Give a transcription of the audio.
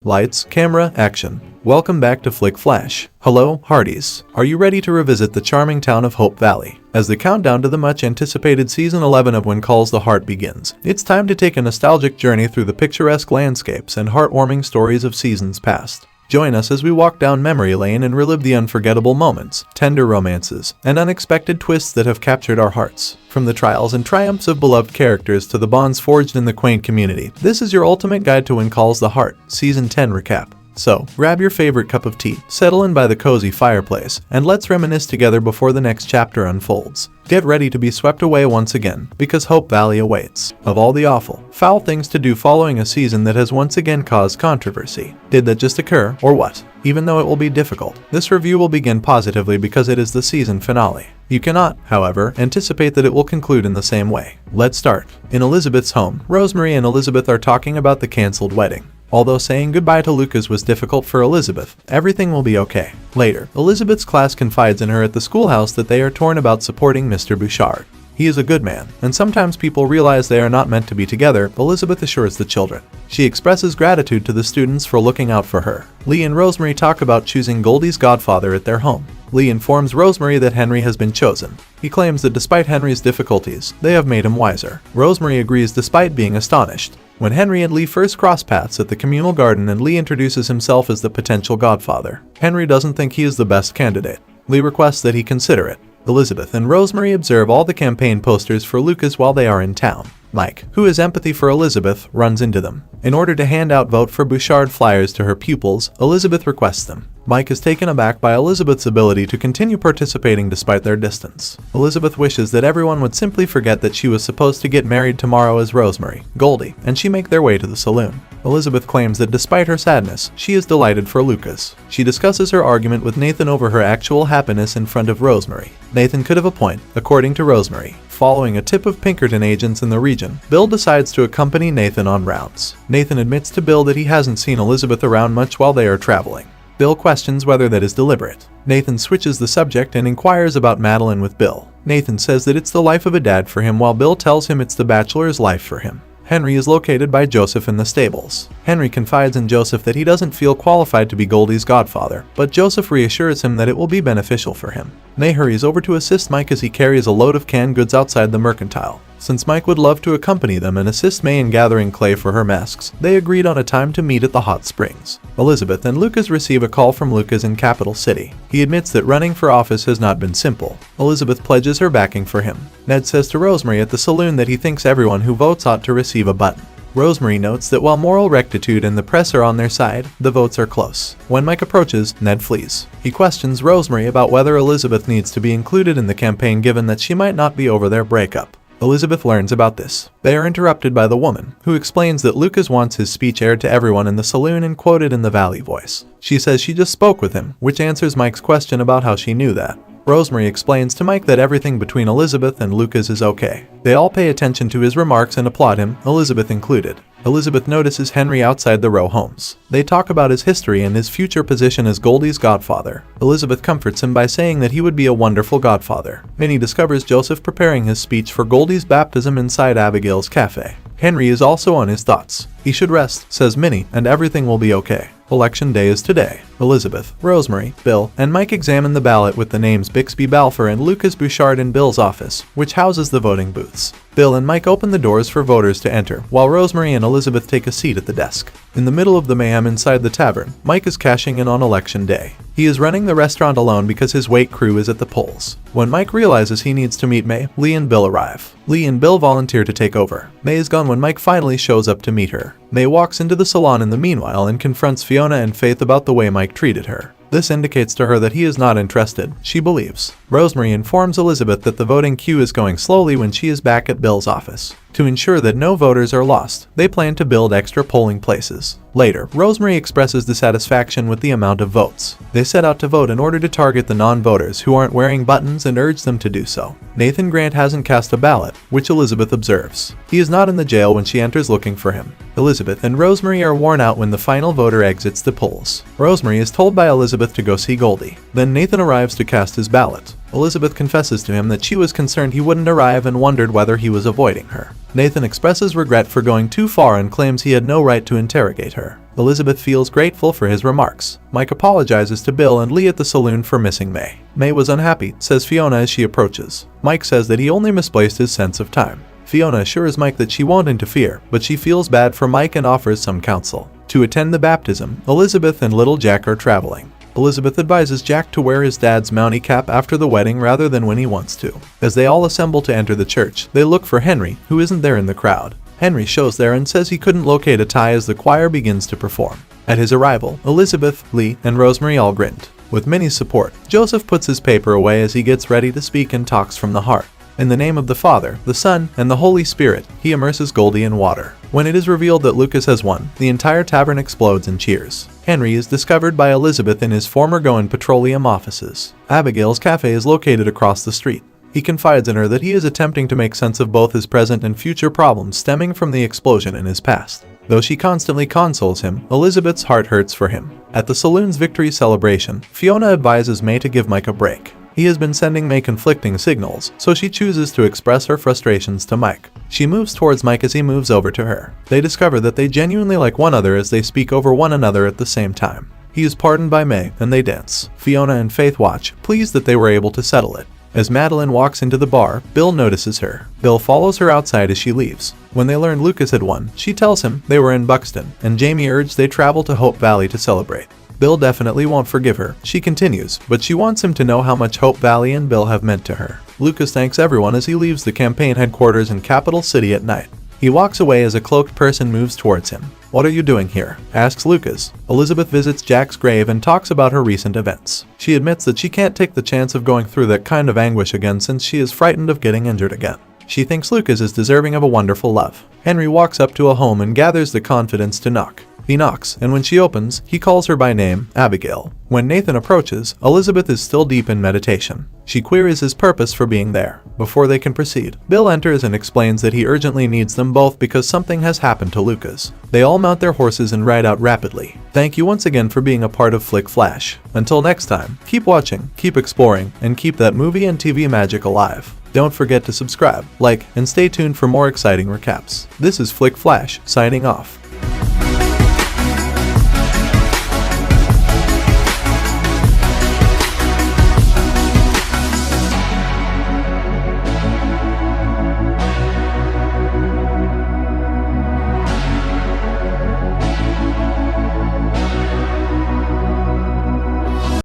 Lights, camera, action. Welcome back to Flick Flash. Hello, Hearties. Are you ready to revisit the charming town of Hope Valley? As the countdown to the much-anticipated Season 11 of When Calls the Heart begins, it's time to take a nostalgic journey through the picturesque landscapes and heartwarming stories of seasons past. Join us as we walk down memory lane and relive the unforgettable moments, tender romances, and unexpected twists that have captured our hearts. From the trials and triumphs of beloved characters to the bonds forged in the quaint community, this is your ultimate guide to When Calls the Heart, Season 10 recap. So, grab your favorite cup of tea, settle in by the cozy fireplace, and let's reminisce together before the next chapter unfolds. Get ready to be swept away once again, because Hope Valley awaits. Of all the awful, foul things to do following a season that has once again caused controversy, did that just occur, or what? Even though it will be difficult, this review will begin positively because it is the season finale. You cannot, however, anticipate that it will conclude in the same way. Let's start. In Elizabeth's home, Rosemary and Elizabeth are talking about the cancelled wedding. Although saying goodbye to Lucas was difficult for Elizabeth, everything will be okay. Later, Elizabeth's class confides in her at the schoolhouse that they are torn about supporting Mr. Bouchard. He is a good man, and sometimes people realize they are not meant to be together, Elizabeth assures the children. She expresses gratitude to the students for looking out for her. Lee and Rosemary talk about choosing Goldie's godfather at their home. Lee informs Rosemary that Henry has been chosen. He claims that despite Henry's difficulties, they have made him wiser. Rosemary agrees despite being astonished. When Henry and Lee first cross paths at the communal garden and Lee introduces himself as the potential godfather, Henry doesn't think he is the best candidate. Lee requests that he consider it. Elizabeth and Rosemary observe all the campaign posters for Lucas while they are in town. Mike, who has empathy for Elizabeth, runs into them. In order to hand out vote for Bouchard flyers to her pupils, Elizabeth requests them. Mike is taken aback by Elizabeth's ability to continue participating despite their distance. Elizabeth wishes that everyone would simply forget that she was supposed to get married tomorrow as Rosemary, Goldie, and she make their way to the saloon. Elizabeth claims that despite her sadness, she is delighted for Lucas. She discusses her argument with Nathan over her actual happiness in front of Rosemary. Nathan could have a point, according to Rosemary. Following a tip of Pinkerton agents in the region, Bill decides to accompany Nathan on rounds. Nathan admits to Bill that he hasn't seen Elizabeth around much while they are traveling. Bill questions whether that is deliberate. Nathan switches the subject and inquires about Madeline with Bill. Nathan says that it's the life of a dad for him while Bill tells him it's the bachelor's life for him. Henry is located by Joseph in the stables. Henry confides in Joseph that he doesn't feel qualified to be Goldie's godfather, but Joseph reassures him that it will be beneficial for him. May hurries over to assist Mike as he carries a load of canned goods outside the mercantile. Since Mike would love to accompany them and assist May in gathering clay for her masks, they agreed on a time to meet at the hot springs. Elizabeth and Lucas receive a call from Lucas in Capital City. He admits that running for office has not been simple. Elizabeth pledges her backing for him. Ned says to Rosemary at the saloon that he thinks everyone who votes ought to receive a button. Rosemary notes that while moral rectitude and the press are on their side, the votes are close. When Mike approaches, Ned flees. He questions Rosemary about whether Elizabeth needs to be included in the campaign given that she might not be over their breakup. Elizabeth learns about this. They are interrupted by the woman, who explains that Lucas wants his speech aired to everyone in the saloon and quoted in the Valley voice. She says she just spoke with him, which answers Mike's question about how she knew that. Rosemary explains to Mike that everything between Elizabeth and Lucas is okay. They all pay attention to his remarks and applaud him, Elizabeth included. Elizabeth notices Henry outside the row homes. They talk about his history and his future position as Goldie's godfather. Elizabeth comforts him by saying that he would be a wonderful godfather. Minnie discovers Joseph preparing his speech for Goldie's baptism inside Abigail's cafe. Henry is also on his thoughts. He should rest, says Minnie, and everything will be okay. Election day is today. Elizabeth, Rosemary, Bill, and Mike examine the ballot with the names Bixby Balfour and Lucas Bouchard in Bill's office, which houses the voting booths. Bill and Mike open the doors for voters to enter, while Rosemary and Elizabeth take a seat at the desk. In the middle of the mayhem inside the tavern, Mike is cashing in on election day. He is running the restaurant alone because his wait crew is at the polls. When Mike realizes he needs to meet May, Lee and Bill arrive. Lee and Bill volunteer to take over. May is gone when Mike finally shows up to meet her. May walks into the salon in the meanwhile and confronts Fiona and Faith about the way Mike treated her. This indicates to her that he is not interested, she believes. Rosemary informs Elizabeth that the voting queue is going slowly when she is back at Bill's office. To ensure that no voters are lost, they plan to build extra polling places. Later, Rosemary expresses dissatisfaction with the amount of votes. They set out to vote in order to target the non-voters who aren't wearing buttons and urge them to do so. Nathan Grant hasn't cast a ballot, which Elizabeth observes. He is not in the jail when she enters looking for him. Elizabeth and Rosemary are worn out when the final voter exits the polls. Rosemary is told by Elizabeth to go see Goldie. Then Nathan arrives to cast his ballot. Elizabeth confesses to him that she was concerned he wouldn't arrive and wondered whether he was avoiding her. Nathan expresses regret for going too far and claims he had no right to interrogate her. Elizabeth feels grateful for his remarks. Mike apologizes to Bill and Lee at the saloon for missing May. May was unhappy, says Fiona as she approaches. Mike says that he only misplaced his sense of time. Fiona assures Mike that she won't interfere, but she feels bad for Mike and offers some counsel. To attend the baptism, Elizabeth and little Jack are traveling. Elizabeth advises Jack to wear his dad's Mountie cap after the wedding rather than when he wants to. As they all assemble to enter the church, they look for Henry, who isn't there in the crowd. Henry shows there and says he couldn't locate a tie as the choir begins to perform. At his arrival, Elizabeth, Lee, and Rosemary all grinned. With Minnie's support, Joseph puts his paper away as he gets ready to speak and talks from the heart. In the name of the Father, the Son, and the Holy Spirit, he immerses Goldie in water. When it is revealed that Lucas has won, the entire tavern explodes in cheers. Henry is discovered by Elizabeth in his former Goen Petroleum offices. Abigail's cafe is located across the street. He confides in her that he is attempting to make sense of both his present and future problems stemming from the explosion in his past. Though she constantly consoles him, Elizabeth's heart hurts for him. At the saloon's victory celebration, Fiona advises May to give Mike a break. He has been sending May conflicting signals, so she chooses to express her frustrations to Mike. She moves towards Mike as he moves over to her. They discover that they genuinely like one another as they speak over one another at the same time. He is pardoned by May, and they dance. Fiona and Faith watch, pleased that they were able to settle it. As Madeline walks into the bar, Bill notices her. Bill follows her outside as she leaves. When they learn Lucas had won, she tells him they were in Buxton, and Jamie urged they travel to Hope Valley to celebrate. Bill definitely won't forgive her. She continues, but she wants him to know how much Hope Valley and Bill have meant to her. Lucas thanks everyone as he leaves the campaign headquarters in Capital City at night. He walks away as a cloaked person moves towards him. "What are you doing here?" asks Lucas. Elizabeth visits Jack's grave and talks about her recent events. She admits that she can't take the chance of going through that kind of anguish again since she is frightened of getting injured again. She thinks Lucas is deserving of a wonderful love. Henry walks up to a home and gathers the confidence to knock. He knocks, and when she opens, he calls her by name, Abigail. When Nathan approaches, Elizabeth is still deep in meditation. She queries his purpose for being there. Before they can proceed, Bill enters and explains that he urgently needs them both because something has happened to Lucas. They all mount their horses and ride out rapidly. Thank you once again for being a part of Flick Flash. Until next time, keep watching, keep exploring, and keep that movie and TV magic alive. Don't forget to subscribe, like, and stay tuned for more exciting recaps. This is Flick Flash, signing off.